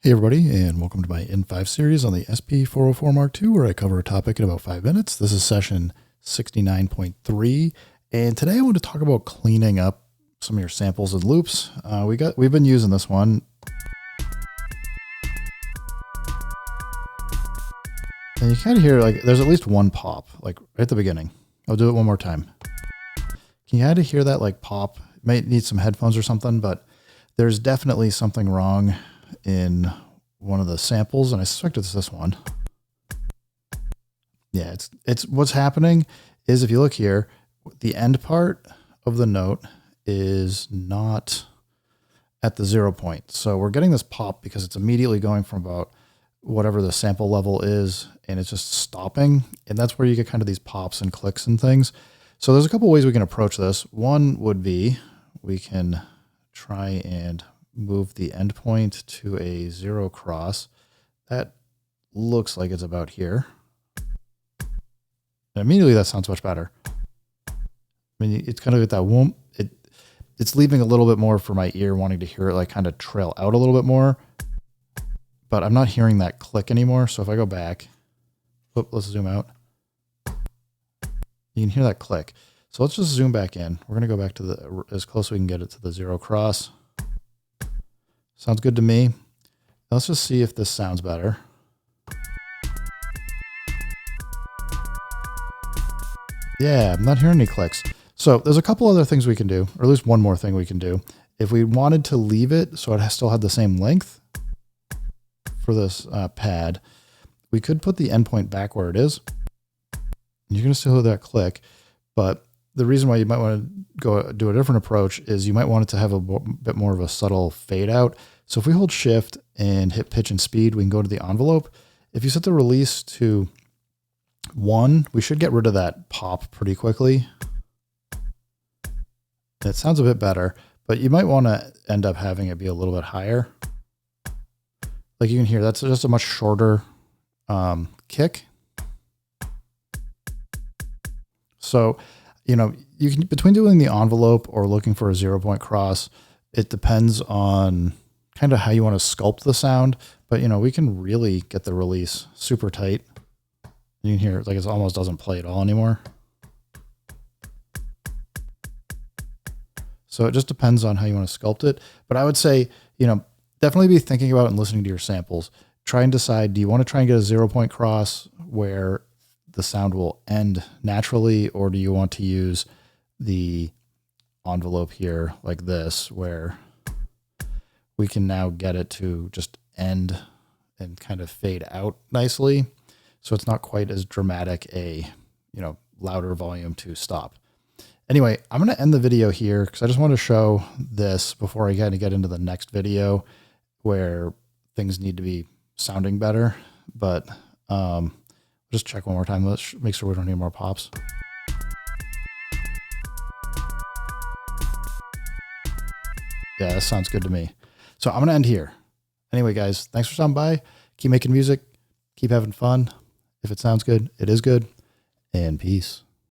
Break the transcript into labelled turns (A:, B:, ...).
A: Hey everybody, and welcome to my N5 series on the SP404 Mark II, where I cover a topic in about 5 minutes. This is session 69.3, and today I want to talk about cleaning up some of your samples and loops. We've been using this one. And you kind of hear, like, there's at least one pop, like right at the beginning. I'll do it one more time. Can you kind of hear that, like, pop? You might need some headphones or something, but there's definitely something wrong in one of the samples, and I suspect it's this one. Yeah, it's what's happening is, if you look here, the end part of the note is not at the 0 point. So we're getting this pop because it's immediately going from about whatever the sample level is, and it's just stopping. And that's where you get kind of these pops and clicks and things. So there's a couple ways we can approach this. One would be we can try and move the endpoint to a 0 cross. That looks like it's about here. And immediately that sounds much better. I mean, it's kind of at that whoomp. It's leaving a little bit more for my ear, wanting to hear it like kind of trail out a little bit more. But I'm not hearing that click anymore. So if I go back, let's zoom out. You can hear that click. So let's just zoom back in. We're going to go back to as close as we can get it to the 0 cross. Sounds good to me. Let's just see if this sounds better. Yeah, I'm not hearing any clicks. So there's a couple other things we can do, or at least one more thing we can do. If we wanted to leave it so it still had the same length for this pad, we could put the endpoint back where it is. You're going to still hear that click, but the reason why you might want to go do a different approach is you might want it to have a bit more of a subtle fade out. So if we hold shift and hit pitch and speed, we can go to the envelope. If you set the release to 1, we should get rid of that pop pretty quickly. It sounds a bit better, but you might want to end up having it be a little bit higher. Like you can hear, that's just a much shorter kick. So, you know, you can, between doing the envelope or looking for a 0 point cross, it depends on kind of how you want to sculpt the sound. But, you know, we can really get the release super tight. You can hear it like it almost doesn't play at all anymore. So it just depends on how you want to sculpt it. But I would say, you know, definitely be thinking about and listening to your samples. Try and decide, do you want to try and get a 0 point cross where the sound will end naturally, or do you want to use the envelope here like this, where we can now get it to just end and kind of fade out nicely, so it's not quite as dramatic a, you know, louder volume to stop. Anyway, I'm going to end the video here because I just want to show this before I kind of get into the next video where things need to be sounding better. But just check one more time. Let's make sure we don't need more pops. Yeah, that sounds good to me. So I'm going to end here. Anyway, guys, thanks for stopping by. Keep making music. Keep having fun. If it sounds good, it is good. And peace.